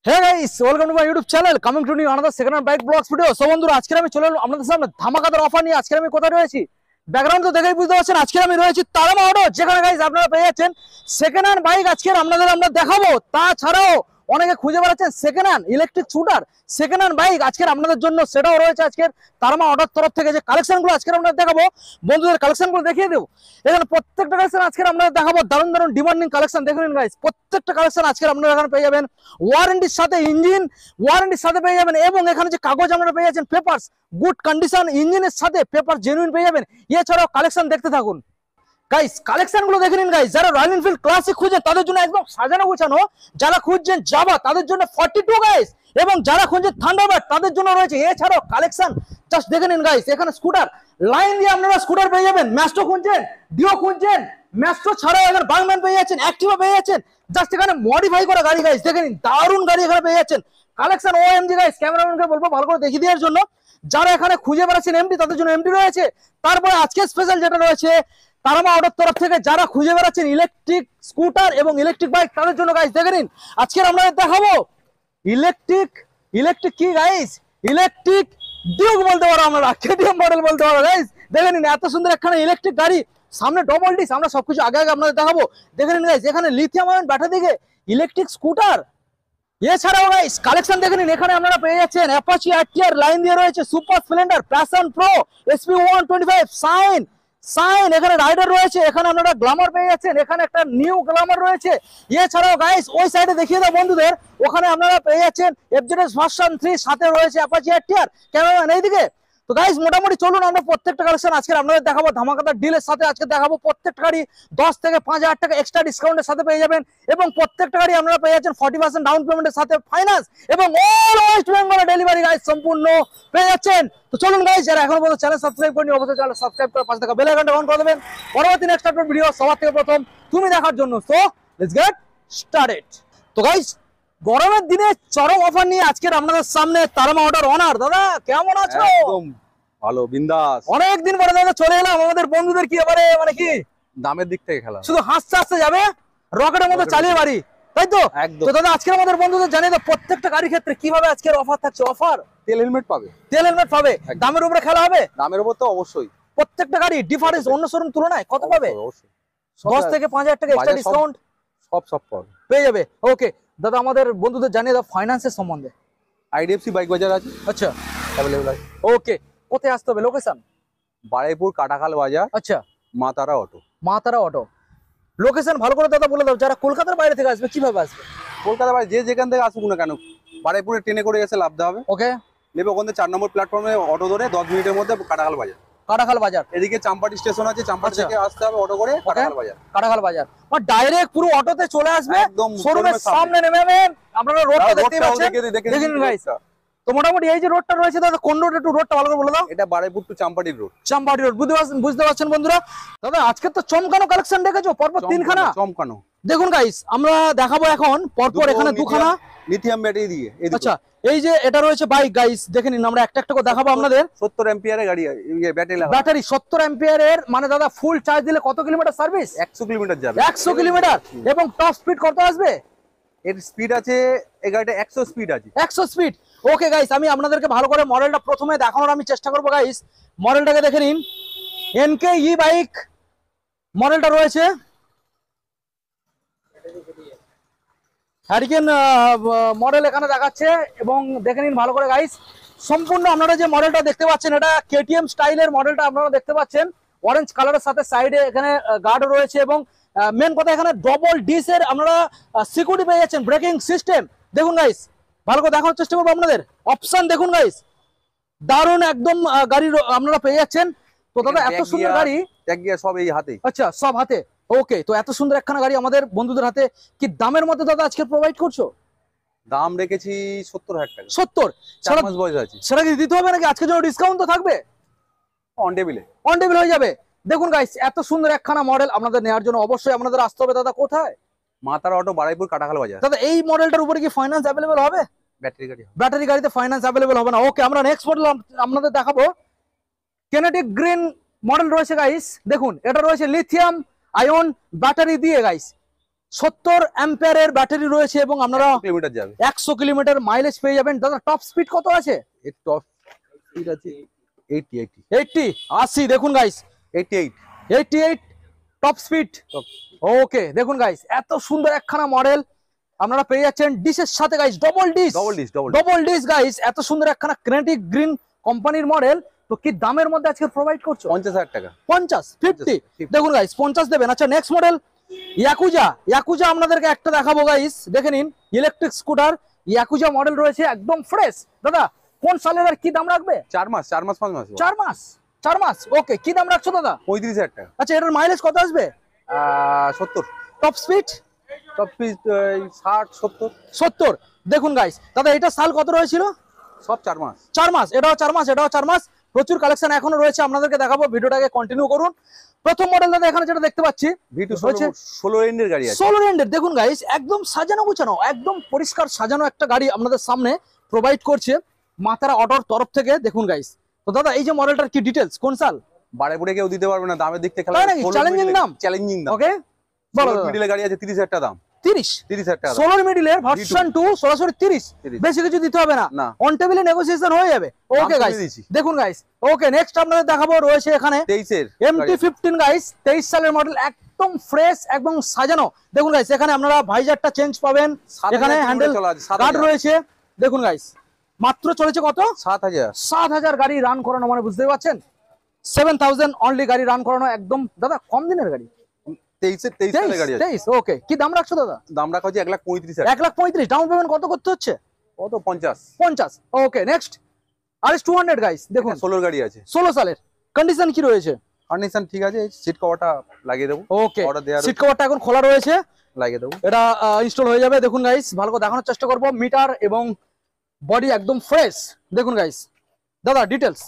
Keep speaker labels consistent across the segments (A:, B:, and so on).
A: Hey guys, welcome to my YouTube channel, coming to new another second hand bike blogs video. So বন্ধুরা, আজকে আমি চলে এলাম আপনাদের সামনে ধামাকাদার অফার নিয়ে। আজকে আমি কোথায় রয়েছি, ব্যাকগ্রাউন্ড তো দেখেই বুঝতে পারছেন। আজকে আমি রয়েছি তারামা অটো, যেখানে গাইস আপনারা পেয়ে যাচ্ছেন সেকেন্ড হ্যান্ড বাইক। আজকে আমরা দেখাবো। তাছাড়াও অনেকে খুঁজে বেড়াচ্ছেন second hand electric scooter, second hand bike আজকের আপনাদের জন্য সেটাও রয়েছে। আজকের তারামা অটোর তরফ থেকে যে কালেকশনগুলো আজকে আমরা দেখাবো, বন্ধুদের কালেকশনগুলো দেখিয়ে দেবো। এখানে প্রত্যেকটা কালেকশন আজকে আমরা দেখাবো, দারুণ দারুণ ডিমান্ডিং কালেকশন। দেখুন গাইস, প্রত্যেকটা কালেকশন আজকে আপনারা এখানে পেয়ে যাবেন ওয়ারেন্টির সাথে, ইঞ্জিন ওয়ারেন্টির সাথে পেয়ে যাবেন। এবং এখানে যে কাগজ আপনারা পেয়ে যাচ্ছেন পেপারস গুড কন্ডিশন, ইঞ্জিনের সাথে পেপার জেনুইন পেয়ে যাবেন। এছাড়াও কালেকশন দেখতে থাকুন গাইস, কালেকশন গুলো দেখে নিন গাইস। যারা রয়্যাল এনফিল্ড ক্লাসিক খুঁজছেন তাদের জন্য একদম সাজানো গোছানো, যারা খুঁজছেন জাভা তাদের জন্য 42 গাইস, এবং যারা খুঁজছেন থান্ডারবার্ড তাদের জন্য রয়েছে। এছাড়াও কালেকশন জাস্ট দেখে নিন গাইস। এখানে স্কুটার লাইন দিয়ে আপনারা স্কুটার পেয়ে যাবেন। ম্যাস্ট্রো খুঁজছেন, ডিও খুঁজছেন, ম্যাস্ট্রো ছাড়াও এখানে বার্গম্যান পেয়ে যাচ্ছেন, অ্যাক্টিভা পেয়ে যাচ্ছেন। জাস্ট এখানে মডিফাই করা গাড়ি গাইস, দেখে নিন দারুণ গাড়ি এখানে পেয়ে যাচ্ছেন। কালেকশন ওএমজি গাইস, ক্যামেরাম্যানকে বলবো ভালো করে দেখিয়ে দেওয়ার জন্য। যারা এখানে খুঁজে বেড়াচ্ছেন এমডি তাদের জন্য এমডি রয়েছে। তারপরে আজকে স্পেশাল যেটা রয়েছে তারামা অটোর তরফ থেকে, যারা খুঁজে বেড়াচ্ছেন ইলেকট্রিক স্কুটার এবং ইলেকট্রিক বাইক তাদের জন্য গাইস দেখে নিন। আজকে আমরা দেখাবো ইলেকট্রিক কি গাইস, ইলেকট্রিক ডিউক বলতে পারো, আমরা কেটিএম মডেল বলতে পারো গাইস। দেখে নিন এত সুন্দর একখানা ইলেকট্রিক গাড়ি, সামনে ডবল ডিস্ক। আমরা সবকিছু আগে আগে আপনাদের দেখাবো। দেখে নিন গাইস, এখানে লিথিয়াম আয়ন ব্যাটারি দিকে ইলেকট্রিক স্কুটার। এছাড়াও গাইস কালেকশন দেখে নিন, এখানে আপনারা পেয়ে যাচ্ছেন অ্যাপাচি আরটিআর, লাইন দিয়ে রয়েছে super Splendor, Passion Pro, SP 125, Shine এখানে রাইডার রয়েছে। এখানে আপনারা গ্ল্যামার পেয়ে যাচ্ছেন, এখানে একটা নিউ গ্ল্যামার রয়েছে। এছাড়াও গাইস ওই সাইডে দেখিয়ে দাও বন্ধুদের, ওখানে আপনারা পেয়ে যাচ্ছেন এফজেডএস ভার্সন 3, সাথে রয়েছে অ্যাপাচি আরটিআর। ক্যামেরাম্যান এইদিকে। তো গাইস মোটামুটি চলুন আমরা প্রত্যেকটা কালেকশন আজকে আপনাদের দেখাবো ধামাকাদার ডিলের সাথে। আজকে দেখাবো প্রত্যেকটা গাড়ি 10 থেকে 5,000 টাকা এক্সট্রা ডিসকাউন্টের সাথে পেয়ে যাবেন, এবং প্রত্যেকটা গাড়ি আপনারা পেয়ে যাচ্ছেন 40% ডাউন পেমেন্টের সাথে ফাইন্যান্স, এবং অল ওয়েস্ট বেঙ্গলে ডেলিভারি গাইস সম্পূর্ণ পেয়ে যাচ্ছেন। তো চলুন গাইস, যারা এখনো পর্যন্ত চ্যানেল সাবস্ক্রাইব করেনি অবশ্যই চ্যানেল সাবস্ক্রাইব করে পাশে থাকা বেল আইকনটা অন করে দেবেন, পরবর্তী নেক্সট আপলোড ভিডিও সবার থেকে প্রথম তুমি দেখার জন্য। So let's get started. তো গাইস গরমের দিনে চরম অফার নিয়ে আজকের আপনাদের সামনে তারামা অটোর ওনার দাদা, কেমন আছো?
B: একদম ভালো, বিন্দাস।
A: অনেকদিন পরে দাদা চলে এলাম। আমাদের বন্ধুদের কি এবারে মানে কি
B: দামের দিক থেকে খেলা,
A: শুধু হাসতে হাসতে যাবে, রকেটের মতো চালিয়ে বাড়ি, তাই তো?
B: একদম।
A: তো দাদা আজকের আমাদের বন্ধুদের জানিয়ে দাও প্রত্যেকটা গাড়ির ক্ষেত্রে কিভাবে আজকের অফার থাকছে। অফার
B: তেল হেলমেট পাবে,
A: তেল হেলমেট পাবে, দামের উপরে খেলা হবে।
B: দামের উপর তো অবশ্যই।
A: প্রত্যেকটা গাড়ি ডিফারেন্স অন্য শোরুম তুলনায় কত পাবে?
B: অবশ্যই
A: 10 থেকে 5,000 টাকা এক্সট্রা ডিসকাউন্ট
B: সব পাবে,
A: পেয়ে যাবে। ওকে দাদা, আমাদের বন্ধুদের জানিয়ে দাও ফাইন্যান্সের সম্বন্ধে।
B: আইডিএফসি বাইক বাজার আছে,
A: আচ্ছা
B: অ্যাভেলেবল আছে।
A: ওকে, কোথায় আসতে হবে লোকেশন?
B: বারাইপুর কাটাখাল বাজার,
A: আচ্ছা
B: মা তারা অটো।
A: মা তারা অটো লোকেশন ভালো করে দাদা বলে দাও। যারা কলকাতার বাইরে থেকে আসবে কিভাবে আসবে?
B: কলকাতা বাজার যে যেখান থেকে আসুক না কেন, বারাইপুরে ট্রেনে করে এসে লাভতে হবে।
A: ওকে,
B: নেবে ওখান থেকে 4 নম্বর প্ল্যাটফর্মে অটো ধরে 10 মিনিটের মধ্যে কাটাখাল বাজার।
A: কাটাখাল বাজার,
B: এদিকে চাম্পাটি স্টেশন আছে, চাম্পাটি
A: আচ্ছা।
B: থেকে আসতে হবে অটো করে কাটাখাল বাজার।
A: কাটাখাল বাজার মানে ডাইরেক্ট পুরো অটোতে চলে আসবে,
B: একদম
A: শোরুমের সামনে নেমে যাবেন। আপনারা রোডটা দেখতে পাচ্ছেন, দেখেন গাইস। তো মোটামুটি এই যে রোডটা রয়েছে দাদা, কোন রোড, একটু রোডটা ভালো করে বলে দাও।
B: এটা বারাইপুর টু চাম্পাটি রোড,
A: চাম্পাটি রোড। বুঝতে পারছেন বন্ধুরা। দাদা আজকে তো চমকানো কালেকশন দেখেছো, পরপর তিনখানা।
B: চমকানো
A: দেখুন গাইস, আমরা দেখাবো এখন পরপর এখানে দুখানা
B: লিথিয়াম ব্যাটারি দিয়ে।
A: আচ্ছা, এই যে এটা রয়েছে বাইক গাইস, দেখে নিন। আমরা একটা একটা করে দেখাবো আপনাদের।
B: 70 অ্যাম্পিয়ারের গাড়ি,
A: ব্যাটারি 70 অ্যাম্পিয়ারের, মানে দাদা ফুল চার্জ দিলে কত কিলোমিটার সার্ভিস?
B: 100 কিলোমিটার যাবে।
A: 100 কিলোমিটার। এবং টপ স্পিড কত আসবে?
B: এর স্পিড আছে, এই গাড়িটা 100 স্পিড আছে,
A: 100 স্পিড। ওকে গাইস, আমি আপনাদেরকে ভালো করে মডেলটা প্রথমে দেখানোর আমি চেষ্টা করবো গাইস। মডেলটাকে দেখে নিন, এনকে ই বাইক মডেলটা রয়েছে। হ্যারিকেন মডেল এখানে দেখাচ্ছে, এবং দেখে নিন ভালো করে গাইস। সম্পূর্ণ আপনারা যে মডেলটা দেখতে পাচ্ছেন, এটা কেটিএম স্টাইলের মডেলটা আপনারা দেখতে পাচ্ছেন। অরেঞ্জ কালারের সাথে সাইডে এখানে গার্ড রয়েছে, এবং মেন কথা এখানে ডবল ডিসের আপনারা সিকিউরিটি পেয়ে যাচ্ছেন, ব্রেকিং সিস্টেম। দেখুন গাইস, ভালো করে দেখানোর চেষ্টা করবো আপনাদের। অপশন দেখুন গাইস, দারুণ একদম গাড়ি আপনারা পেয়ে যাচ্ছেন। তো দাদা এত সুন্দর গাড়ি,
B: সব এই হাতে।
A: আচ্ছা সব হাতে। ওকে, তো এত সুন্দর একখানা গাড়ি আমাদের বন্ধুদের হাতে কি দামের মধ্যে দাদা আজকে প্রোভাইড করছো?
B: দাম রেখেছি 70,000 টাকা।
A: 70?
B: 4 মাস বয়স আছে।
A: সেটা কি দিতে হবে নাকি? আজকের জন্য ডিসকাউন্ট তো থাকবে,
B: অন টেবিলে
A: হয়ে যাবে। দেখুন গাইস, এত সুন্দর একখানা মডেল আপনাদের নেওয়ার জন্য অবশ্যই আপনাদের আসতে হবে। দাদা কোথায়?
B: মা তারা অটো, বারাইপুর কাটাখাল বাজার।
A: দাদা এই মডেলটার উপরে কি ফাইন্যান্স অ্যাভেলেবল হবে?
B: ব্যাটারি গাড়ি,
A: ব্যাটারি গাড়িতে ফাইন্যান্স অ্যাভেলেবল হবে না। ওকে, আমরা নেক্সট মডেল আপনাদের দেখাবো। কেনেটিক গ্রিন মডেল রয়েছে গাইস। দেখুন এটা রয়েছে লিথিয়াম আয়ন ব্যাটারি দিয়ে গাইস। 70 অ্যাম্পিয়ারের ব্যাটারি রয়েছে এবং আপনারা
B: কিলোমিটার যাবে।
A: 100 কিলোমিটার মাইলেজ পেয়ে যাবেন। দাদা টপ স্পিড কত আছে?
B: এর টপ স্পিড আছে 80
A: 80 দেখুন গাইস,
B: 88
A: 88 টপ স্পিড। ওকে দেখুন গাইস, এত সুন্দর একখানা মডেল আপনারা পেয়ে যাচ্ছেন ডিশের সাথে গাইস, ডবল ডিশ গাইস, এত সুন্দর একখানা কিনেটিক গ্রিন কোম্পানির মডেল। তো কি দামের মধ্যে আজকে প্রোভাইড করছো?
B: 50,000 টাকা।
A: 50 দেখুন গাইস, 50 দেবেন। আচ্ছা নেক্সট মডেল ইয়াকুজা আপনাদেরকে একটা দেখাবো গাইস, দেখে নিন। ইলেকট্রিক স্কুটার ইয়াকুজা মডেল রয়েছে, একদম ফ্রেশ। দাদা কোন সালের আর কি দাম রাখবে?
B: 4 মাস
A: 4 মাস। ওকে, কি দাম রাখছো দাদা?
B: 35,000 টাকা।
A: আচ্ছা এটার মাইলেজ কত আসবে?
B: 70।
A: টপ স্পিড
B: 60
A: 70 দেখুন গাইস। দাদা এটা সাল কত রয়েছিল?
B: সব 4 মাস।
A: 4 মাস, এটাও 4 মাস, এটাও 4 মাস। প্রচুর কালেকশন এখনো রয়েছে, আপনাদেরকে দেখাবো, ভিডিওটাকে কন্টিনিউ করুন। প্রথম মডেল দাদা এখানে যেটা দেখতে পাচ্ছি
B: V2 16 এন্ডের গাড়ি আছে।
A: 16 এন্ডের দেখুন গাইস, একদম সাজানো গুছানো, একদম পরিষ্কার সাজানো একটা গাড়ি আপনাদের সামনে প্রোভাইড করছে মাতারা অটোর তরফ থেকে। দেখুন গাইস, তো দাদা এই যে মডেলটার কি ডিটেইলস, কোন সাল?
B: বাড়ে কেউ দিতে পারবে না দামের দিক থেকে।
A: চ্যালেঞ্জিং দাম।
B: ওকে
A: বলো
B: মিডলে গাড়ি আছে 30,000 টাকা দাম।
A: 30,000
B: টাকা।
A: 16 মিডলের ভার্সন 2 সরাসরি 30। বেশি কিছু দিতে হবে না, অন টেবিলে নেগোসিয়েশন হয়ে যাবে। ওকে গাইস দেখুন গাইস। ওকে নেক্সট আপনাদের দেখাবো রয়েছে এখানে
B: 23 এর
A: MT-15 গাইস, 23 সালের মডেল, একদম ফ্রেশ, একদম সাজানো। দেখুন গাইস, এখানে আপনারা ভাইজারটা চেঞ্জ পাবেন, এখানে হ্যান্ডেল গার্ড রয়েছে। দেখুন গাইস, মাত্র চলেছে কত? 7,000 গাড়ি রান করানো, মানে বুঝতে পারছেন 7,000 অনলি গাড়ি রান করানো, একদম দাদা কম দিনের গাড়ি।
B: 23 সালের গাড়ি আছে।
A: 23 ওকে, কি দাম রাখছো দাদা?
B: দাম রাখা হচ্ছে 1,35,000।
A: 1,35,000 ডাউন পেমেন্ট কত করতে হচ্ছে?
B: কত? 50।
A: ওকে নেক্সট RS 200 গাইস, দেখুন
B: 16 গাড়ি আছে,
A: 16 সালের। কন্ডিশন কি রয়েছে?
B: কন্ডিশন ঠিক আছে, সিট কভারটা লাগিয়ে দেবো।
A: ওকে সিট কভারটা এখন খোলা রয়েছে,
B: লাগিয়ে দেবো,
A: এটা ইনস্টল হয়ে যাবে। দেখুন গাইস, ভালো করে দেখানোর চেষ্টা করব। মিটার এবং বডি একদম ফ্রেশ। দেখুন গাইস, দাদা ডিটেইলস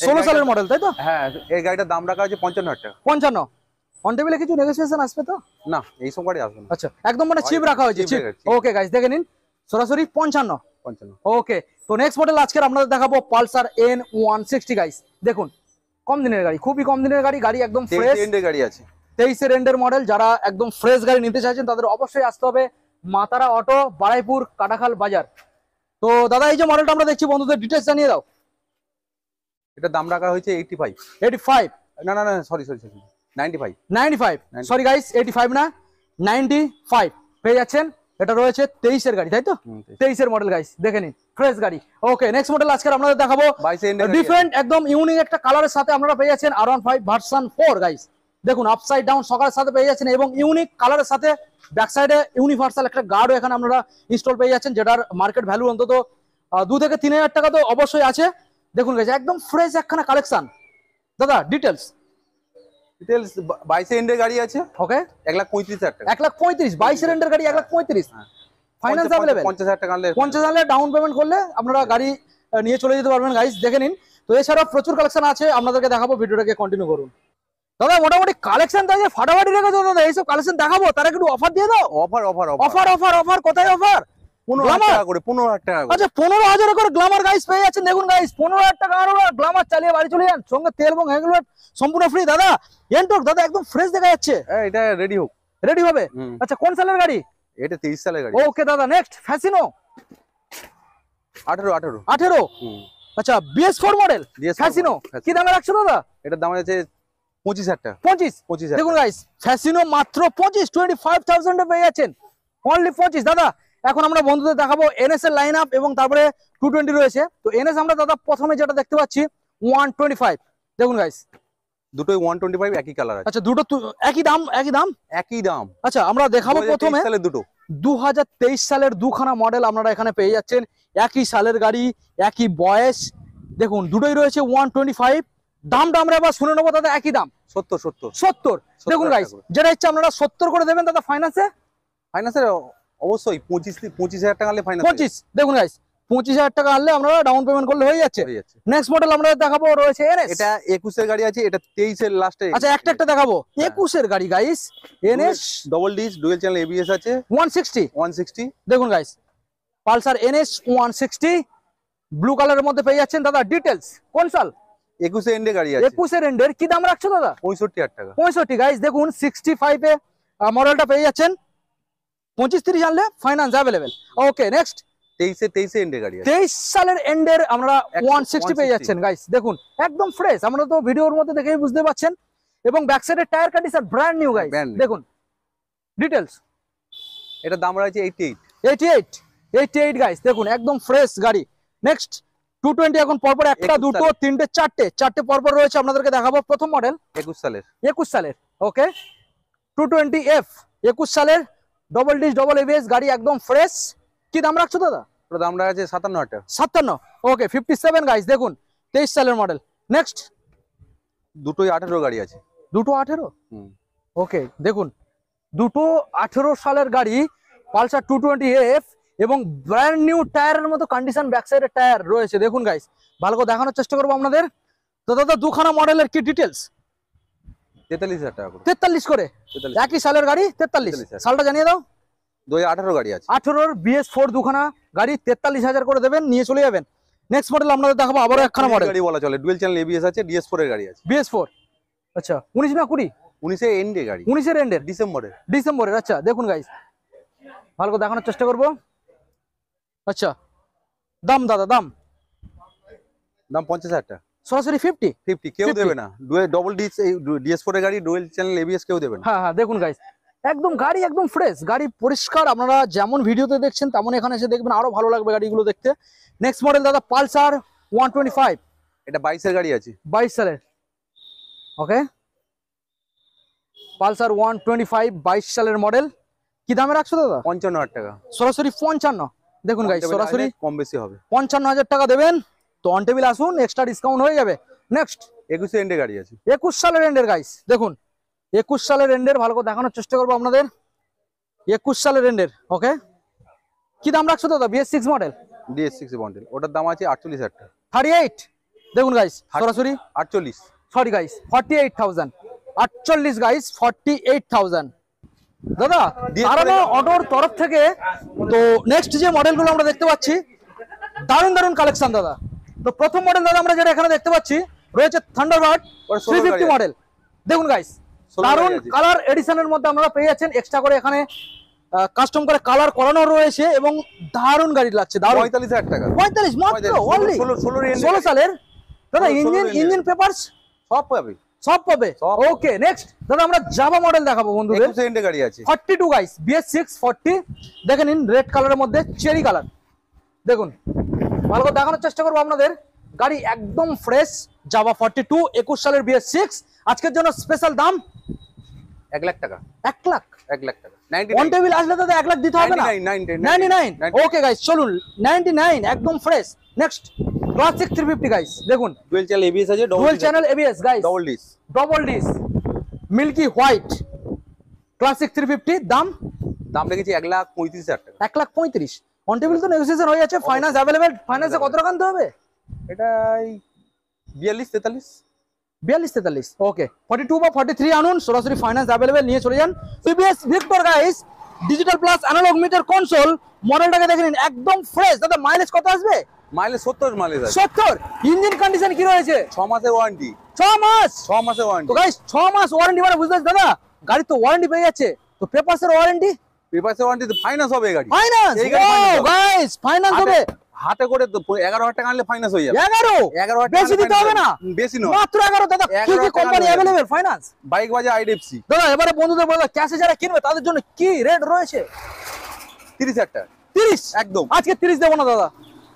A: 16 সালের মডেল তাই তো?
B: হ্যাঁ, এই গাড়িটার দাম রাখা আছে 55,000 টাকা।
A: 55 অন টেবিলে কিছু নেগোসিয়েশন আসবে তো?
B: না, এই সব গাড়ি আসবে না।
A: আচ্ছা একদম মানে চিপ রাখা হয়েছে, চিপ। ওকে গাইস দেখে নিন, সরাসরি 55। ওকে, তো নেক্সট মডেল আজকে আপনাদের দেখাবো পালসার N160 গাইস। দেখুন কম দিনের গাড়ি, খুবই কম দিনের গাড়ি, গাড়ি একদম ফ্রেশ
B: এন্ডের গাড়ি আছে,
A: 23 এর এন্ডের মডেল। যারা একদম ফ্রেশ গাড়ি নিতে চাইছেন তাদের অবশ্যই আসতে হবে মাতারা অটো, বারাইপুর, কাটাখাল বাজার। তো দাদা এই যে মডেলটা আমরা দেখছি, বন্ধুদের ডিটেইলস জানিয়ে দাও।
B: এটা দাম রাখা হয়েছে
A: 85।
B: না সরি 95
A: সরি গাইস, 85 না 95 পেয়ে যাচ্ছেন। এটা রয়েছে 23 এর গাড়ি তাই তো? 23 এর মডেল গাইস, দেখে নিন ফ্রেশ গাড়ি। ওকে নেক্সট মডেল আজকে আপনাদের দেখাবো ডিফারেন্ট, একদম ইউনিক একটা কালারের সাথে আপনারা পেয়ে যাচ্ছেন R15 ভার্সন 4 গাইস। দেখুন আপসাইড ডাউন সকালের সাথে পেয়ে যাচ্ছেন এবং ইউনিক কালারের সাথে ব্যাক সাইডে ইউনিভার্সাল একটা গার্ডও এখানে আপনারা ইনস্টল পেয়ে যাচ্ছেন, যেটার মার্কেট ভ্যালু অন্তত 2 থেকে 3,000 টাকা তো অবশ্যই আছে। দেখুন গাইস, একদম ফ্রেশ একখানা কালেকশন। দাদা ডিটেইলস
B: 22 এন্ডের গাড়ি আছে।
A: ওকে
B: 1,35,000 টাকা।
A: 1,35 22 এর গাড়ি 1,35। ফাইন্যান্স अवेलेबल
B: 50,000 টাকা আনলে
A: 50,000 ডাউন পেমেন্ট করলে আপনারা গাড়ি নিয়ে চলে যেতে পারবেন গাইস, দেখে নিন। তো এছাড়া প্রচুর কালেকশন আছে, আপনাদেরকে দেখাবো, ভিডিওটাকে কন্টিনিউ করুন। দাদা মোটামুটি কালেকশন তো ফাটাফাটি রেখেছো দাদা, এইসব কালেকশন দেখাবো, তার একটু অফার দিয়ে দাও। অফার কোথায় অফার?
B: 15,000 টাকা করে, 15,000 টাকা করে।
A: আচ্ছা 15,000 করে গ্ল্যামার গাইস পেয়ে যাচ্ছেন। দেখুন গাইস 15,000 টাকা আর গ্ল্যামার চালিয়ে বাড়ি চলে যান, সঙ্গে তেল এবং হেলমেট সম্পূর্ণ ফ্রি। দাদা এনটক দাদা একদম ফ্রেশ দেখা যাচ্ছে,
B: এটা রেডি
A: হবে। আচ্ছা কোন সালের গাড়ি?
B: এটা 23 সালের গাড়ি।
A: ওকে দাদা নেক্সট ফ্যাসিনো 18। আচ্ছা BS4 মডেল ফ্যাসিনো, কি দামে রাখছো দাদা?
B: এটার দাম আছে 25,000 টাকা।
A: 25 দেখুন গাইস, ফ্যাসিনো মাত্র 25,000 এ পেয়ে যাচ্ছেন, অনলি 25। দাদা এখন আমরা বন্ধুদের দেখাবো NS এর লাইন আপ এবং তারপরে 220 রয়েছে। তো NS আমরা দাদা প্রথমে যেটা দেখতে পাচ্ছি 125। দেখুন গাইস
B: দুটোই 125 একই কালার আছে।
A: আচ্ছা দুটো একই দাম। আচ্ছা আমরা দেখাবো প্রথমে 2023 সালের দুখানা মডেল আপনারা এখানে পেয়ে যাচ্ছেন, একই সালের গাড়ি, একই বয়স। দেখুন দুটোই রয়েছে 125। দামটা আমরা আবার শুনে নেবো দাদা, একই দাম 70। দেখুন গাইস যেটা ইচ্ছা আপনারা 70 করে দেবেন দাদা। ফাইন্যান্সে
B: অবশ্যই 25,000 টাকা আনলে ফাইন্যান্স
A: 25। দেখুন গাইস 25,000 টাকা আনলে আপনারা ডাউন পেমেন্ট করলে হয়ে যাচ্ছে। নেক্সট মডেল আমরা দেখাবো রয়েছে NS।
B: এটা 21 এর গাড়ি আছে, এটা 23 এর লাস্টে।
A: আচ্ছা একটা দেখাবো 21 এর গাড়ি guys, NS
B: double disc dual channel ABS আছে, 160।
A: দেখুন গাইস পালসার NS 160 ব্লু কালারের মধ্যে পেয়ে যাচ্ছেন। দাদা ডিটেইলস কোন সাল?
B: 21 এর এন্ডে গাড়ি আছে।
A: 21 এর এন্ডের কি দাম রাখছো দাদা?
B: 65,000 টাকা।
A: 65 গাইস। দেখুন 65 এ মডেলটা পেয়ে যাচ্ছেন 25-30 আনলে ফাইন্যান্স অ্যাভেলেবেল। ওকে নেক্সট
B: 23 এন্ডের গাড়ি আছে।
A: 23 সালের এন্ডের আমরা 160 পেয়ে যাচ্ছেন গাইস। দেখুন একদম ফ্রেশ, আমরা তো ভিডিওর মধ্যে দেখেই বুঝতে পাচ্ছেন। এবং ব্যাক সাইডের tyre condition brand new guys. দেখুন ডিটেইলস,
B: এটা দাম রয়েছে
A: 88 গাইস। দেখুন একদম ফ্রেশ গাড়ি। নেক্সট 220 এখন পরপর একটা দুটো তিনটে চারটে পরপর রয়েছে, আপনাদেরকে দেখাবো। প্রথম মডেল 21 সালের ওকে 220F 21 সালের ডবল ডিস ডবল এবিএস গাড়ি, একদম ফ্রেশ। কি দাম রাখছো দাদা?
B: ওটা দাম রয়েছে 57 টাকা।
A: 57 ওকে 57 গাইস। দেখুন 23 সালের মডেল। নেক্সট
B: দুটোই 18 গাড়ি আছে।
A: দুটো 18 ওকে দেখুন দুটো 18 সালের গাড়ি পালসার 220F এবং ব্র্যান্ড নিউ টায়ারের মতো কন্ডিশন ব্যাক সাইডের টায়ার রয়েছে। দেখুন গাইস ভালো করে দেখানোর চেষ্টা করবো আপনাদের। তো দাদা দুখানা মডেলের কি ডিটেলস?
B: 43,000 টাকা করে।
A: 43 করে, একই সালের গাড়ি 43। সালটা জানিয়ে দাও।
B: 2018 গাড়ি আছে।
A: 18 BS4 দুখানা গাড়ি 43,000 করে দেবেন, নিয়ে চলে যাবেন। নেক্সট মডেল আপনাদের দেখাবো আবারও একখানা মডেল
B: গাড়ি বলা চলে, ডুয়াল চ্যানেল এবিএস আছে, DS4 এর গাড়ি আছে।
A: BS4 আচ্ছা 19 না 20?
B: 19 এর এন্ডে গাড়ি।
A: 19 এর এন্ডের ডিসেম্বরের। আচ্ছা দেখুন গাইস ভালো করে দেখানোর চেষ্টা করবো। আচ্ছা দাম দাদা দাম
B: 50,000 টাকা
A: সরাসরি 50
B: কেউ দেবে না। ডবল ডিস DS4 এর গাড়ি, ডুয়াল চ্যানেল এবিএস কেউ দেবে না।
A: হ্যাঁ দেখুন গাইস একদম গাড়ি একদম ফ্রেশ, গাড়ি পরিষ্কার। আপনারা যেমন ভিডিওতে দেখছেন তেমন এখানে এসে দেখবেন, আরো ভালো লাগবে গাড়িগুলো দেখতে। নেক্সট মডেল দাদা পালসার 125।
B: এটা 22 এর গাড়ি আছে।
A: 22 সালের ওকে পালসার 125 22 সালের মডেল। কি দামে রাখছো দাদা?
B: 55,000 টাকা
A: সরাসরি 55। দেখুন গাইস সরাসরি
B: কম বেশি হবে।
A: 55,000 টাকা দেবেন তো অন টেবিল আসুন, এক্সট্রা ডিসকাউন্ট হয়ে যাবে। নেক্সট
B: 21 এন্ডের গাড়ি আছে।
A: 21 সালের এন্ডের গাইস। দেখুন 21 সালের এন্ডের ভালো করে দেখানোর চেষ্টা করবো আপনাদের। 21 সালের এন্ডের ওকে কি দাম রাখছো দাদা? BS6 model.
B: DS6 মডেল, ওটার দাম আছে 48,000 টাকা।
A: 38 দেখুন গাইস সরাসরি
B: 48
A: সরি গাইস 48,000 48 গাইস 48,000 দাদা তারানো অটোর তরফ থেকে। তো নেক্সট যে মডেলগুলো আমরা দেখতে পাচ্ছি দারুণ কালেকশন দাদা। তো প্রথম মডেল দাদা আমরা যেটা এখানে দেখতে পাচ্ছি রয়েছে থান্ডারবার্ড 350 মডেল। দেখুন গাইস দারুণ কালার এডিশনের মধ্যে আপনারা পেয়ে যাচ্ছেন। এক্সট্রা করে এখানে কাস্টম করে কালার করানো রয়েছে এবং দারুণ গাড়ি লাগছে। দারুণ
B: 45,000 টাকা।
A: 45 মাত্র অনলি 16 সালের দাদা। ইঞ্জিন পেপারস সব পাবে ওকে। নেক্সট দাদা আমরা জাভা মডেল দেখাবো বন্ধুদের।
B: 21 এন্ডের গাড়ি আছে।
A: 42 গাইস BS6 40 দেখেন নিন রেড কালারের মধ্যে চেরি কালার। দেখুন ভালো করে দেখানোর চেষ্টা করবো আপনাদের। গাড়ি একদম ফ্রেশ জাভা 42 21 সালের BS6। আজকের জন্য স্পেশাল দাম
B: 1 লাখ টাকা।
A: 1 লাখ
B: 1 লাখ টাকা।
A: অন টেবিল আসলে দাদা 1 লাখ দিতে হবে না। 99 ওকে গাইস চলুন 99 একদম ফ্রেশ। Next Classic 350 guys. দেখুন
B: ডুয়াল চ্যানেল এবিএস আছে।
A: Dual channel ABS guys.
B: Double disc
A: milky white Classic 350 দাম
B: রেখেছি 1,35,000 টাকা।
A: 1,35,000 অন টেবিল তো নেগোসিয়েশন হয়ে যাচ্ছে। Finance available. ফাইন্যান্সে কত টাকা আনতে হবে?
B: এটাই 42-43
A: ওকে 42 বা 43 আনুন, সরাসরি ফাইন্যান্স अवेलेबल, নিয়ে চলে যান। TVS Victor guys digital plus analog meter console মডেলটাকে দেখে নিন একদম ফ্রেশ। দাদা মাইলেজ কত আসবে?
B: মাইলেজ 70 মাইলেজ আছে।
A: 70। ইঞ্জিন কন্ডিশন কি রয়েছে?
B: 6 মাসের ওয়ারেন্টি।
A: 6 মাস
B: 6 মাসের ওয়ারেন্টি।
A: তো গাইস 6 মাস ওয়ারেন্টি মানে বুঝতে পারছেন দাদা গাড়ি তো ওয়ারেন্টি পেয়ে যাচ্ছে। তো পেপারসের ওয়ারেন্টি
B: ফাইন্যান্স হবে গাড়ি।
A: ফাইন্যান্স গাইস ফাইন্যান্স হবে।
B: হাতে করে 11,000 টাকা আনলে ফাইন্যান্স হয়ে যাবে।
A: 11 বেশি দিতে হবে না,
B: বেশি নয়
A: মাত্র 11 দাদা। কি কি কোম্পানি अवेलेबल ফাইন্যান্স?
B: বাইক বাজার IDFC
A: দাদা। এবারে বন্ধুদের বলবো ক্যাশে যারা কিনবে তাদের জন্য কি রেট রয়েছে?
B: 30,000 টাকা।
A: 30
B: একদম।
A: আজকে 30 দেব না দাদা।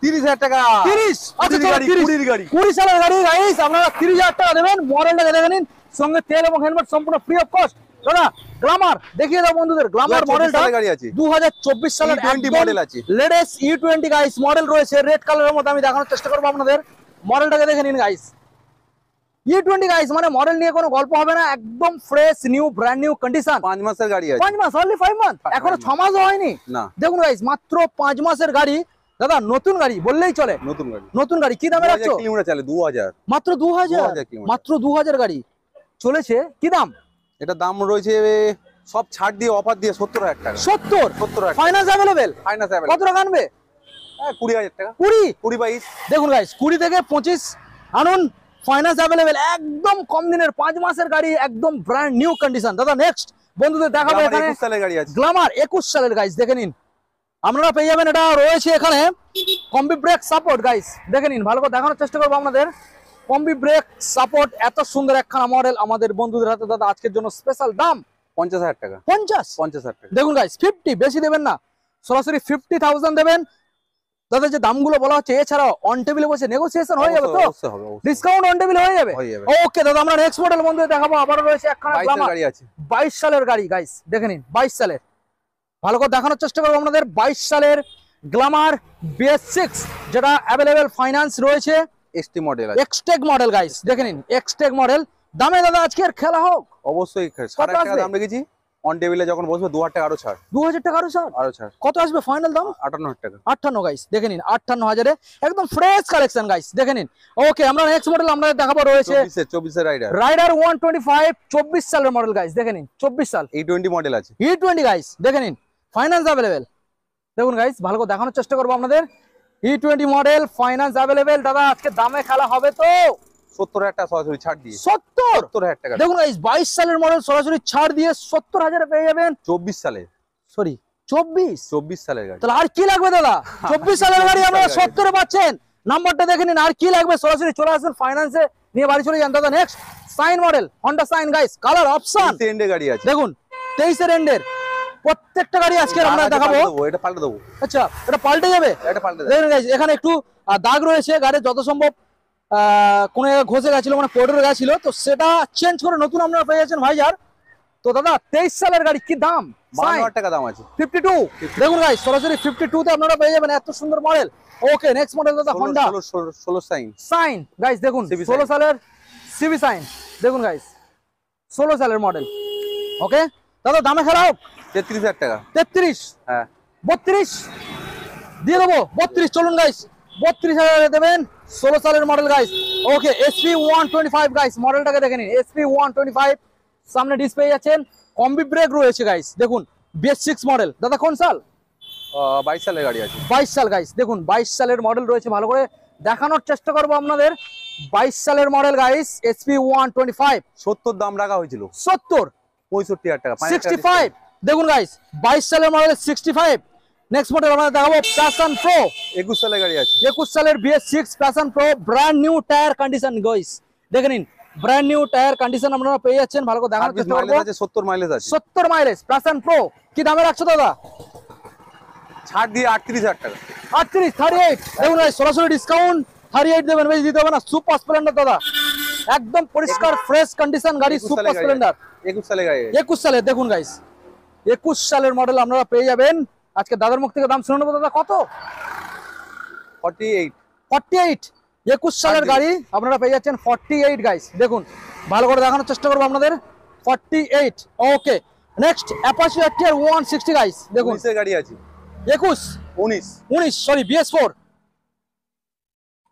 B: 30,000 টাকা।
A: 30 আচ্ছা
B: গাড়ি 20 গাড়ি
A: 20 সালের গাড়ি গাইস আপনারা 30,000 টাকা দেবেন। মডেলটা দেখে নিন, সঙ্গে তেল এবং হেলমেট সম্পূর্ণ ফ্রি অফ কস্ট। দাদা গ্ল্যামার দেখিয়ে দাও বন্ধুদের। গ্ল্যামার মডেলটা 2024 সালের
B: E20 মডেল আছে।
A: লেটেস্ট E20 গাইস মডেল রয়েছে রেড কালারের মধ্যে। আমি দেখানোর চেষ্টা করব আপনাদের। মডেলটাকে দেখে নিন গাইস। E20 গাইস মানে মডেল নিয়ে কোনো গল্প হবে না, একদম fresh new brand new condition.
B: 5 মাসের গাড়ি আছে।
A: 5 মাস অনলি 5 মান্থ, এখনো 6 মাসও হয়নি।
B: না
A: দেখুন গাইস মাত্র 5 মাসের গাড়ি দাদা। নতুন গাড়ি বললেই চলে। নতুন গাড়ি কি দামে রাখছো?
B: 2000 কিলোমিটার চলে। 2000
A: মাত্র 2000 মাত্র 2000 গাড়ি চলেছে। কি দাম?
B: এটা দাম রয়েছে সব ছাড় দিয়ে অফার দিয়ে 70,000 টাকা।
A: 70 ফাইন্যান্স अवेलेबल। কত টাকা আনবে?
B: 20,000 টাকা।
A: 20
B: 22
A: দেখুন গাইস 20 থেকে 25 আনুন, ফাইন্যান্স অ্যাভেলেবেল, একদম কম দিনের 5 মাসের গাড়ি, একদম ব্র্যান্ড নিউ কন্ডিশন। দাদা নেক্সট বন্ধুদের দেখাবো এখানে
B: 21 সালের গাড়ি আছে।
A: গ্ল্যামার 21 সালের গাইস, দেখে নিন আপনারা পেয়ে যাবেন। এটা রয়েছে এখানে কম্বি ব্রেক সাপোর্ট গাইস, দেখে নিন, ভালো করে দেখানোর চেষ্টা করবো আপনাদের। কম্বি ব্রেক সাপোর্ট, এত সুন্দর একখানা মডেল আমাদের বন্ধুদের হাতে দাদা আজকের জন্য স্পেশাল দাম
B: 50,000 টাকা।
A: 50
B: টাকা।
A: দেখুন গাইস 50, বেশি দেবেন না, সরাসরি 50,000 দেবেন দাদা। যে দামগুলো বলা হচ্ছে এছাড়াও অন টেবিলে বসে নেগোসিয়েশন হয়ে যাবে তো,
B: অবশ্যই হবে, অবশ্যই।
A: ডিসকাউন্ট অন টেবিলে হয়ে যাবে। ওকে দাদা, আমরা নেক্সট মডেল বন্ধুদের দেখাবো। আবারও রয়েছে একখানা
B: 22 এর গাড়ি আছে।
A: 22 সালের গাড়ি গাইস, দেখে নিন 22 সালের, ভালো করে দেখানোর চেষ্টা করবো আপনাদের। 22 সালের গ্ল্যামার BS6, যেটা অ্যাভেলেবেল ফাইন্যান্স রয়েছে।
B: এসটি মডেল আছে,
A: এক্সটেক মডেল গাইস, দেখে নিন এক্সটেক মডেল। দামে দাদা আজকে আর খেলা হোক,
B: অবশ্যই 60 টাকা দাম রেখেছি। অন টেবিলে যখন বসবে 2000 টাকা আরো ছাড়।
A: 2000 টাকা আরো ছাড়।
B: আরো ছাড়।
A: কত আসবে ফাইনাল দাম?
B: 58 টাকা।
A: 58 গাইস, দেখে নিন 58,000 এ একদম ফ্রেশ কালেকশন গাইস, দেখে নিন। ওকে, আমরা নেক্সট মডেল আমরা দেখাবো রয়েছে
B: 24 এর রাইডার।
A: রাইডার 125, 24 সালের মডেল গাইস, দেখে নিন 24 সাল।
B: E20 মডেল আছে।
A: E20 গাইস, দেখে নিন, ফাইন্যান্স অ্যাভেলেবেল। দেখুন গাইস, ভালো করে দেখানোর চেষ্টা করবো আপনাদের। E20 model, finance available. দাদা আজকে দামে খেলা হবে তো?
B: 70,000 টাকা সরাসরি ছাড় দিয়ে।
A: 70,000
B: টাকা।
A: দেখুন গাইস 22 সালের মডেল, সরাসরি ছাড় দিয়ে 70,000 এ পেয়ে যাবেন।
B: 24 সালে,
A: সরি 24
B: সালের গাড়ি।
A: তাহলে আর কি লাগবে দাদা? 24 সালের গাড়ি আপনারা 70 এ পাচ্ছেন। নাম্বারটা দেখে নিন, আর কি লাগবে? সরাসরি চলে আসুন ফাইন্যান্সে, নিয়ে বাড়ি চলে যান দাদা। Next Shine model, Honda Shine guys, colour option
B: এন্ডে গাড়ি আছে।
A: দেখুন 23 এর এন্ডের প্রত্যেকটা গাড়ি আজকে আমরা দেখাবো।
B: এটা পাল্টে দেবো।
A: আচ্ছা, এটা পাল্টে যাবে।
B: এটা পাল্টে দেবো।
A: দেখুন গাইস, এখানে একটু দাগ রয়েছে গাড়ি, যত সম্ভব কোন ঘষে গেছিল, মানে পোর্ডারে গেছিল, তো সেটা চেঞ্জ করে নতুন আপনারা পেয়ে যাচ্ছেন ভাইজার। তো দাদা 23 সালের গাড়ি, কি দাম?
B: 52,000 টাকা দাম আছে।
A: 52 দেখুন গাইস, সরাসরি 52 তে আপনারা পেয়ে যাবেন এত সুন্দর মডেল। ওকে, নেক্সট মডেল দাদা হন্ডা
B: 16 সাইন।
A: সাইন গাইস, দেখুন 16 সালের সিবি সাইন, দেখুন গাইস 16 সালের মডেল। ওকে দাদা, দামে খেলা হোক।
B: 33,000 টাকা।
A: 33,
B: হ্যাঁ
A: 32 দিয়ে দেবো। 32 চলুন গাইস, 32,000 দেবেন। 16 সালের মডেল গাইস। ওকে, SP 125 গাইস, মডেলটাকে দেখে নিন, SP 125। সামনে ডিসপ্লে যাচ্ছেন, কম্বি ব্রেক রয়েছে গাইস, দেখুন BS6 মডেল। দাদা কোন সাল?
B: 22 সালের গাড়ি আছে।
A: 22 সাল গাইস, দেখুন 22 সালের মডেল রয়েছে। ভালো করে দেখানোর চেষ্টা করবো আপনাদের। 22 সালের মডেল গাইস, SP 125।
B: 70 দাম রাখা হয়েছিল।
A: 70,
B: 65,000 টাকা।
A: 65 দেখুন গাইস, 22 সালের মডেল 65। নেক্সট মডেল আমরা দেখাবো প্যাশন প্রো।
B: 21 সালের গাড়ি আছে।
A: 21 সালের BS6 passion pro, brand new tyre condition guys, দেখে নিন ব্র্যান্ড নিউ টায়ার কন্ডিশন আপনারা পেয়ে যাচ্ছেন। ভালো করে দেখানোর চেষ্টা করবো।
B: 70 মাইলেজ আছে।
A: 70 মাইলেজ প্যাশন প্রো, কি দামে রাখছো দাদা?
B: ছাড় দিয়ে 38,000 টাকা।
A: 38, 38 দেখুন গাইস, সরাসরি ডিসকাউন্ট 38 দেবেন, বেশি দিতে হবে না। সুপার স্প্লেন্ডার দাদা, একদম পরিষ্কার ফ্রেশ কন্ডিশন গাড়ি, সুপার স্প্লেন্ডার।
B: 21 সালের গাড়ি।
A: 21 সালে দেখুন গাইস, 21 সালের মডেল আপনারা পেয়ে যাবেন। আজকে দাদার মুখ থেকে দাম শুনে নেবো দাদা, কত?
B: 48।
A: 48, 21 সালের গাড়ি আপনারা পেয়ে যাচ্ছেন 48 গাইস। দেখুন ভালো করে দেখানোর চেষ্টা করবো আপনাদের। 48। ওকে, নেক্সট অ্যাপাচি RTR 160 গাইস, দেখুন
B: 19 এর গাড়ি আছে।
A: 19 সরি BS4।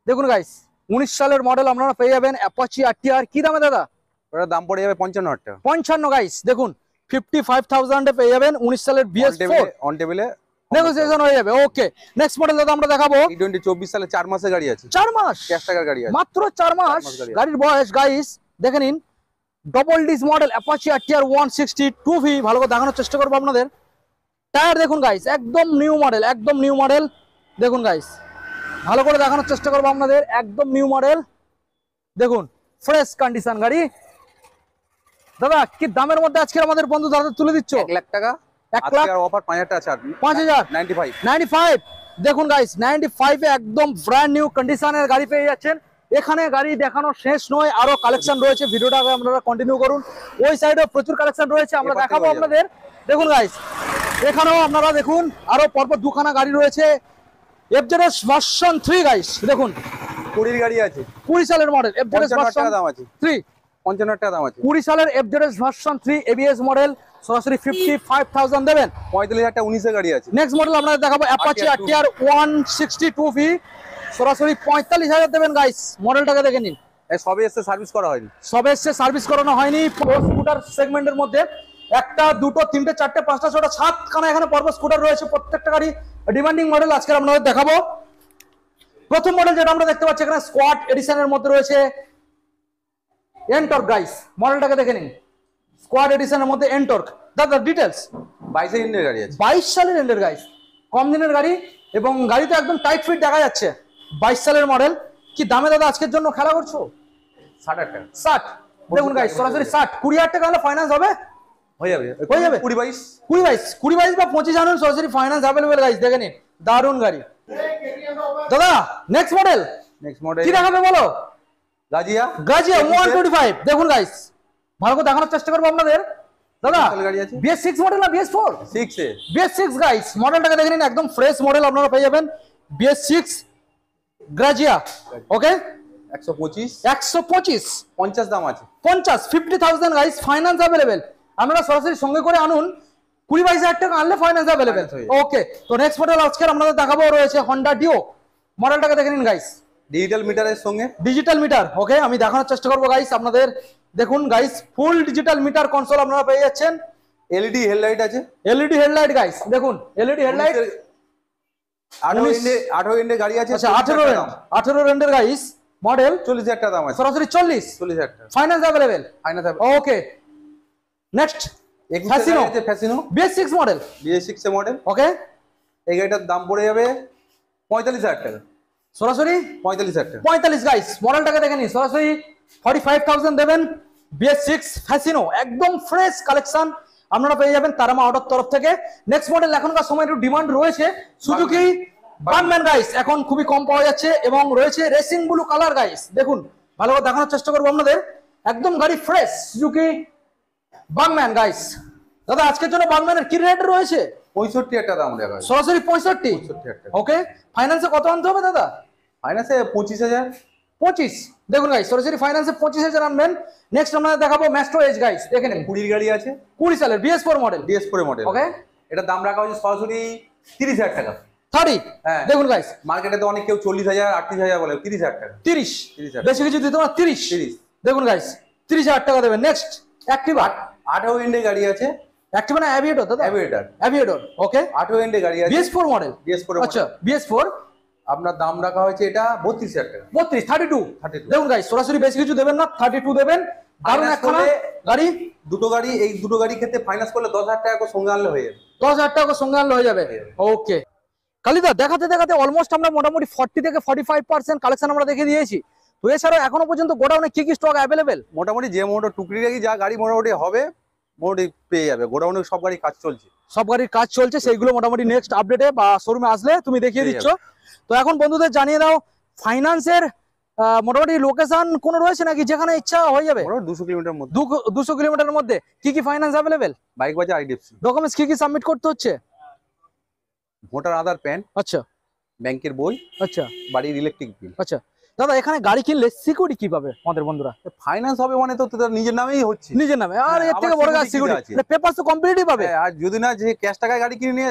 A: দেখুন গাইস 19 সালের মডেল আপনারা পেয়ে যাবেন অ্যাপাচি RTR, কি দামে দাদা?
B: ওটার দাম পড়ে যাবে 55,000 টাকা।
A: 55 গাইস, দেখুন 55,000 এ পেয়ে যাবেন 19 সালের BS4।
B: অন টেবিলে
A: নেগোসিয়েশন হয়ে যাবে। ওকে, নেক্সট মডেল দাদা আমরা দেখাবো
B: E20 24 সালে 4 মাসের গাড়ি আছে।
A: 4 মাস
B: ক্যাশ টাকার গাড়ি আছে।
A: মাত্র 4 মাস গাড়ির বয়স গাইস, দেখে নিন। Double disc model Apache RTR 160 2V, ভালো করে দেখানোর চেষ্টা করবো আপনাদের। টায়ার দেখুন গাইস, একদম নিউ মডেল, একদম নিউ মডেল। দেখুন গাইস, ভালো করে দেখানোর চেষ্টা করবো আপনাদের, একদম নিউ মডেল। দেখুন ফ্রেশ কন্ডিশন গাড়ি। দাদা কি দামের মধ্যে আজকে আমাদের বন্ধু দাদা তুলে দিচ্ছ?
B: 1 লাখ টাকা।
A: 1 লাখ
B: অফার 5,000 টাকা ছাড়।
A: 5,000
B: 95।
A: 95 দেখুন গাইস, 95 এ একদম ব্র্যান্ড নিউ কন্ডিশনের গাড়ি পেয়ে যাচ্ছেন। এখানে গাড়ি দেখানো শেষ নয়, আরো কালেকশন রয়েছে, ভিডিওটা আপনারা কন্টিনিউ করুন। ওই সাইডে প্রচুর কালেকশন রয়েছে, আমরা দেখাবো আপনাদের। দেখুন গাইস, এখানেও আপনারা দেখুন আরো পরপর দুখানা গাড়ি রয়েছে। FZS ভার্সন 3 গাইস, দেখুন
B: 20 গাড়ি আছে।
A: 20 সালের মডেল FZS
B: 55,000
A: ভার্সন
B: টাকা দাম আছে।
A: 3,
B: 55,000 টাকা দাম আছে।
A: 20 সালের FZS ভার্সন 3 ABS মডেল, সরাসরি 55,000 দেবেন।
B: 45,000 টাকা 19 এর গাড়ি আছে।
A: নেক্সট মডেল আপনাদের দেখাবো অ্যাপাচি RTR 160 2V, সরাসরি 45,000 দেবেন গাইস। মডেলটাকে দেখে নিন,
B: সবে এসে সার্ভিস করা হয়নি।
A: সবে এসে সার্ভিস করানো হয়নি। স্কুটার সেগমেন্টের মধ্যে 1টা 2টো 3টে 4টে 5টা 6টা 7খানা এখানে পরপর স্কুটার রয়েছে, প্রত্যেকটা গাড়ি ডিমান্ডিং মডেল আজকে আপনাদের দেখাবো। প্রথম মডেল যেটা আমরা দেখতে পাচ্ছি এখানে স্কোয়াড এডিশনের মধ্যে রয়েছে এনটর্ক গাইস, মডেলটাকে দেখে নিন, স্কোয়াড এডিশনের মধ্যে এনটর্ক। দাদা ডিটেলস,
B: 22 ইঞ্চের গাড়ি আছে,
A: 22 সালের এন্ডের গাইস, কম দিনের গাড়ি এবং গাড়ি তো একদম টাইট ফিট দেখা যাচ্ছে। 22 সালের মডেল, কি দামে দাদা আজকের জন্য খেলা করছো?
B: 60,000 টাকা
A: 60। দেখুন গাইস, সরাসরি 60, 20,000 টাকা হলে ফাইন্যান্স হবে,
B: হয়ে যাবে,
A: হয়ে যাবে
B: 20-22
A: 20-22 বা 25 আনুন, সরাসরি ফাইন্যান্স অ্যাভেলেবেল গাইস, দেখে নিন, দারুণ গাড়ি। দাদা নেক্সট মডেল
B: নেক্সট মডেল
A: কি দেখাবে বলো?
B: গাজিয়া
A: গাজিয়া 125। দেখুন গাইস, ভালো করে দেখানোর চেষ্টা করবো আপনাদের। দাদা
B: গাড়ি আছে,
A: BS6 মডেল না BS4?
B: 6 এ
A: BS6 গাইস, মডেলটাকে দেখে নিন, একদম ফ্রেশ মডেল আপনারা পেয়ে যাবেন, BS6 গ্রাজিয়া। ওকে
B: 125
A: 125,
B: 50 দাম আছে,
A: 50,000 গাইস, ফাইন্যান্স অ্যাভেলেবেল। আপনারা সরাসরি সঙ্গে করে আনুন, 20-22 টাকা আনলে ফাইন্যান্স অ্যাভেলেবেল। ওকে, তো নেক্সট মডেল আজকে আপনাদের দেখাবো রয়েছে হন্ডা ডিও। মডেলটাকে দেখে নিন গাইস,
B: ডিজিটাল মিটারের সঙ্গে
A: ডিজিটাল মিটার। ওকে, আমি দেখানোর চেষ্টা করবো গাইস আপনাদের। দেখুন guys, full digital meter console আপনারা পেয়ে যাচ্ছেন।
B: এলইডি হেডলাইট আছে,
A: এলইডি হেডলাইট গাইস, দেখুন এলইডি হেডলাইট।
B: 18 ইঞ্চের গাড়ি আছে,
A: আচ্ছা 18 রেন্ডের গাইস মডেল,
B: 40,000 টাকা দাম আছে,
A: সরাসরি 40,000
B: টাকা
A: ফাইন্যান্স অ্যাভেলেবেল।
B: ফাইনাল হবে।
A: Okay next
B: Fascino
A: BS6 model,
B: BS6 এর মডেল।
A: ওকে
B: এই গাড়িটার দাম পড়ে যাবে 45,000 টাকা,
A: সরাসরি
B: 45,000 টাকা।
A: 45 গাইস, মডেলটাকে দেখে নিন, সরাসরি 45,000 দেবেন। BS6 ফ্যাসিনো, একদম ফ্রেশ কালেকশন আপনারা পেয়ে যাবেন তারামা অটোর তরফ থেকে। নেক্সট মডেল এখনকার সময় একটু ডিমান্ড রয়েছে সুজুকি বাগম্যান গাইস, এখন খুবই কম পাওয়া যাচ্ছে এবং রয়েছে রেসিং ব্লু কালার গাইস। দেখুন ভালো করে দেখানোর চেষ্টা করবো আপনাদের, একদম গাড়ি ফ্রেশ সুজুকি বাগম্যান গাইস। দাদা আজকের জন্য বাগম্যানের কি রেট রয়েছে?
B: 65,000 টাকা দাম দেখা যাচ্ছে,
A: সরাসরি 65।
B: 65,000 টাকা।
A: ওকে, ফাইন্যান্সে কত আনতে হবে দাদা?
B: ফাইনান্সে 25,000।
A: 25। দেখুন গাইস, সরাসরি ফাইন্যান্সে 25,000 আনবেন। নেক্সট আমরা দেখাবো ম্যাস্ট্রো এজ গাইস, দেখে নিন,
B: 20 গাড়ি আছে,
A: 20 সালের BS4 মডেল,
B: DS4 মডেল।
A: ওকে,
B: এটা দাম রাখা হয়েছে সরাসরি 30,000 টাকা।
A: 30।
B: হ্যাঁ।
A: দেখুন গাইস,
B: মার্কেটে তো অনেক কেউ 40,000 38,000 বলে, 30,000 টাকা।
A: 30,
B: 30,000
A: বেশি কিছু দিতে না, 30। দেখুন গাইস, 30,000 টাকা দেবেন। নেক্সট অ্যাক্টিভা,
B: 18 ইঞ্চের গাড়ি আছে,
A: অ্যাক্টিভা না অ্যাভিয়েটর দাদা? অ্যাভিয়েটর, ওকে,
B: 18 ইঞ্চের গাড়ি আছে,
A: BS4 মডেল।
B: DS4
A: আচ্ছা BS4,
B: আপনার দাম রাখা হয়েছে এটা 32,000 টাকা।
A: 32। দেখুন গাইস, সরাসরি বেশি কিছু দেবেন না, 32 দেবেন। দারুণ একখানা গাড়ি,
B: দুটো গাড়ি, এই দুটো গাড়ি ক্ষেত্রে ফাইন্যান্স করলে 10,000 টাকা করে সঙ্গে আনলে হয়ে যাবে,
A: 10,000 টাকা সঙ্গে আনলে হয়ে যাবে। ওকে কালিদা, দেখাতে দেখাতে অলমোস্ট আমরা মোটামুটি 40 থেকে 45% কালেকশন আমরা দেখে দিয়েছি। তো এছাড়াও এখনো পর্যন্ত গোডাউনে কি কি স্টক অ্যাভেলেবেল?
B: মোটামুটি যে টুকরি রাখি যা গাড়ি মোটামুটি হবে মোটামুটি পেয়ে যাবে, গোডাউনে সব গাড়ি কাজ চলছে,
A: সব গাড়ির কাজ চলছে, সেইগুলো মোটামুটি নেক্সট আপডেটে বা শোরুমে আসলে তুমি দেখিয়ে দিচ্ছ। তো এখন বন্ধুদের জানিয়ে দাও, ফাইন্যান্সের মোটামুটি লোকেশন কোন রয়েছে নাকি যেখানে ইচ্ছা হয়ে যাবে?
B: 200 কিলোমিটার মধ্যে,
A: 200 কিলোমিটারের মধ্যে। কি কি ফাইন্যান্স অ্যাভেলেবেল?
B: বাইক বাজার, IDFC
A: ডকুমেন্টস কি কি সাবমিট করতে হচ্ছে?
B: ভোটার আধার, প্যান,
A: আচ্ছা
B: ব্যাংকের বই,
A: আচ্ছা
B: বাড়ির ইলেকট্রিক বিল।
A: আচ্ছা দাদা, এখানে গাড়ি কিনলে সিকিউরিটি কি পাবে আমাদের বন্ধুরা?
B: ফাইন্যান্স হবে মানে তো তোদের নিজের নামেই হচ্ছে,
A: নিজের নামে, আর এর থেকে বড় কাজ সিকিউরিটি, পেপার তো কমপ্লিটই পাবে।
B: আর যদি না যে ক্যাশ টাকায় গাড়ি কিনে নিয়ে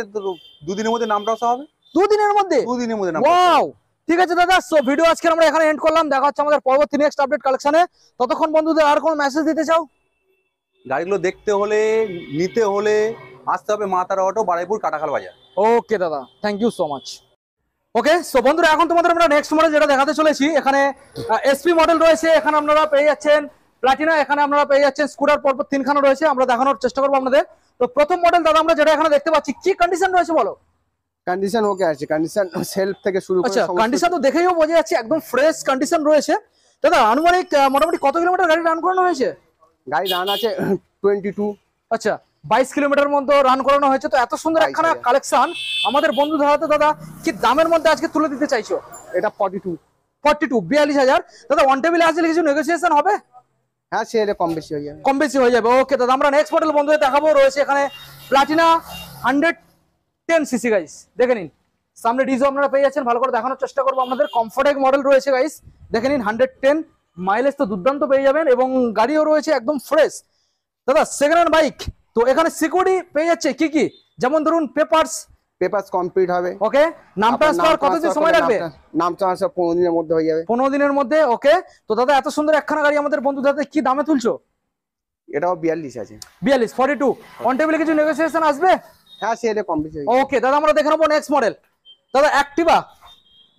B: 2 দিনের মধ্যে নাম ট্রান্সফার হবে,
A: 2 দিনের মধ্যে?
B: 2 দিনের মধ্যে নাম।
A: ওয়াও, ঠিক আছে দাদা, সো ভিডিও আজকে আমরা এখানে এন্ড করলাম, দেখা হচ্ছে আমাদের পরবর্তী নেক্সট আপডেট কালেকশনে। ততক্ষণ বন্ধুদের আর কোনো মেসেজ দিতে চাও?
B: গাড়িগুলো দেখতে হলে, নিতে হলে আসতে হবে মা তারা অটো, বারাইপুর, কাটাখাল বাজার।
A: ওকে দাদা, thank you so much. Okay, so বন্ধুরা এখন তোমাদের আমরা নেক্সট মডেল যেটা দেখাতে চলেছি, এখানে SP মডেল রয়েছে, এখানে আপনারা পেয়ে যাচ্ছেন প্লাটিনা, এখানে আপনারা পেয়ে যাচ্ছেন স্কুটার, পরপর 3খানা রয়েছে, আমরা দেখানোর চেষ্টা করবো আপনাদের। তো প্রথম মডেল দাদা আমরা যেটা এখানে দেখতে পাচ্ছি, কি কন্ডিশন রয়েছে বলো?
C: কন্ডিশন ওকে আছে, কন্ডিশন সেলফ থেকে শুরু করে
A: আচ্ছা, কন্ডিশন তো দেখেইও বোঝা যাচ্ছে একদম ফ্রেশ কন্ডিশন রয়েছে। দাদা আনুমানিক মোটামুটি কত কিলোমিটার গাড়ি রান করানো হয়েছে?
C: গাড়ি রান আছে 22।
A: আচ্ছা, 22 কিলোমিটার মধ্যে রান করানো হয়েছে। তো এত সুন্দর একখানা কালেকশন আমাদের বন্ধুদের হাতে দাদা কি দামের মধ্যে আজকে তুলে দিতে চাইছো?
C: এটা 42।
A: 42,000। দাদা অন টেবিলে আসলে কিছু নেগোসিয়েশন হবে?
C: হ্যাঁ, সেটা কম বেশি হয়ে যাবে,
A: কম বেশি হয়ে যাবে। ওকে দাদা, আমরা নেক্সট মডেল বন্ধুদের দেখাবো, রয়েছে এখানে প্লাটিনা 110cc গাইস, দেখে নিন, সামনে ডিজো আপনারা পেয়ে যাচ্ছেন। ভালো করে দেখানোর চেষ্টা করবো আপনাদের, কমফোর্টেক মডেল রয়েছে গাইস, দেখে নিন, 110 মাইলেজ তো দুর্দান্ত পেয়ে যাবেন এবং গাড়িও রয়েছে একদম ফ্রেশ। দাদা সেকেন্ড হ্যান্ড বাইক, তো এখানে সিকিউরিটি পেয়ে যাচ্ছে কি কি? যেমন ধরুন পেপারস
C: কমপ্লিট হবে।
A: ওকে, নাম ট্রান্সফার কতদিন সময় লাগবে?
C: নাম ট্রান্সফার 15 দিনের মধ্যে হয়ে যাবে।
A: 15 দিনের মধ্যে। ওকে, তো দাদা এত সুন্দর একখানা গাড়ি আমাদের বন্ধুদের হাতে কি দামে তুলছো?
C: এটাও 42 আছে।
A: 42 অন টেবিলে কিছু নেগোসিয়েশন আসবে?
C: হ্যাঁ, সেটা কম বেশি হয়ে যাবে।
A: ওকে দাদা, আমরা দেখে নেবো নেক্সট মডেল। দাদা অ্যাক্টিভা,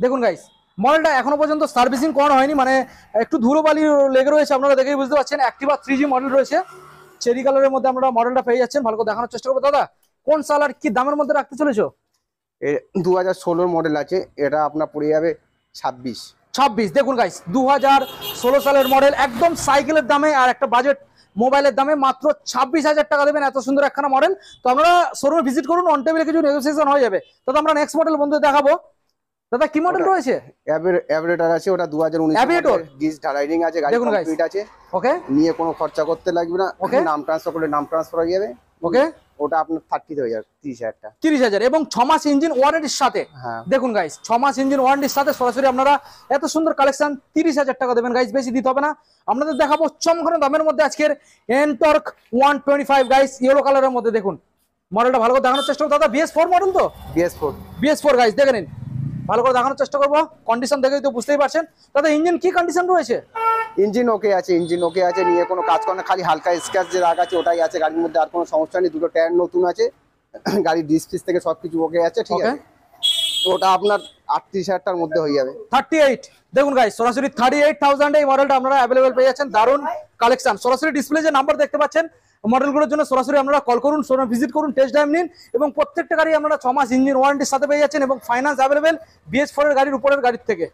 A: দেখুন গাইস, মডেলটা এখনো পর্যন্ত সার্ভিসিং করানো হয়নি, মানে একটু ধুলোবালি লেগে রয়েছে, আপনারা দেখেই বুঝতে পারছেন। অ্যাক্টিভা 3G মডেল রয়েছে, চেরি কালারের মধ্যে আমরা মডেলটা পেয়ে যাচ্ছেন। ভালো করে দেখানোর চেষ্টা করবো। দাদা কোন সাল আর কি দামের মধ্যে রাখতে চলেছো?
C: 2016 মডেল আছে, এটা আপনার পড়ে যাবে 26।
A: দেখুন গাইস 2016 সালের মডেল, একদম সাইকেলের দামে আর একটা বাজেট মোবাইলের দামে মাত্র 26,000 টাকা দেবেন। এত সুন্দর একখানা মডেল। তো আপনারা শোরুমে ভিজিট করুন, অন টেবিলে কিছু নেগোসিয়েশন হয়ে যাবে। দাদা আমরা নেক্সট মডেল বন্ধু দেখাবো। দাদা কি মডেল রয়েছে?
C: অ্যাভিয়েটর আছে, ওটা 2019
A: অ্যাভিয়েটর
C: গিজ ঢালাইডিং আছে, গাড়ি
A: দেখুন
C: কমপ্লিট আছে,
A: ওকে
C: নিয়ে কোনো খরচা করতে লাগবে না।
A: Okay.
C: নাম ট্রান্সফার করলে নাম ট্রান্সফার হয়ে যাবে।
A: ওকে
C: ওটা আপনার 30 হয়ে যাবে, 30,000 টাকা।
A: 30,000 এবং 6 মাস ইঞ্জিন ওয়ারেন্টির সাথে।
C: হ্যাঁ
A: দেখুন গাইস 6 মাস ইঞ্জিন ওয়ারেন্টির সাথে সরাসরি আপনারা এত সুন্দর কালেকশন 30,000 টাকা দেবেন গাইস, বেশি দিতে হবে না। আপনাদের দেখাবো চমকানো দামের মধ্যে আজকের এনটর্ক 125 গাইস, ইয়েলো কালারের মধ্যে। দেখুন মডেলটা ভালো করে দেখানোর চেষ্টা করবো। দাদা BS4 মডেল তো? BS4 গাইস দেখে নিন, ভালো করে দেখানোর চেষ্টা করবো। কন্ডিশন দেখেই তো বুঝতেই পারছেন। দাদা ইঞ্জিন কি কন্ডিশন রয়েছে?
C: ইঞ্জিন ওকে আছে, নিয়ে কোনো কাজ করে না, খালি হালকা স্ক্র্যাচ যে রাগ আছে ওটাই আছে গাড়ির মধ্যে, আর কোনো সমস্যা নেই। দুটো টায়ার নতুন আছে, গাড়ির ডিস্ক ফিস থেকে সবকিছু ওকে আছে, ঠিক আছে। ওটা আপনার 38,000 টাকার মধ্যে হয়ে যাবে।
A: 38 দেখুন গাইস সরাসরি 38,000 এই মডেলটা আপনারা অ্যাভেলেবেল পেয়ে যাচ্ছেন। দারুন কালেকশন। সরাসরি ডিসপ্লে যে নাম্বার দেখতে পাচ্ছেন মডেলগুলোর জন্য সরাসরি আপনারা কল করুন, শোরুমে ভিজিট করুন, টেস্ট ড্রাইভ নিন এবং প্রত্যেকটা গাড়ি আপনারা 6 মাস ইঞ্জিন ওয়ারেন্টির সাথে পেয়ে যাচ্ছেন এবং ফাইন্যান্স অ্যাভেলেবেল BS4 এর গাড়ির উপরের গাড়ির থেকে।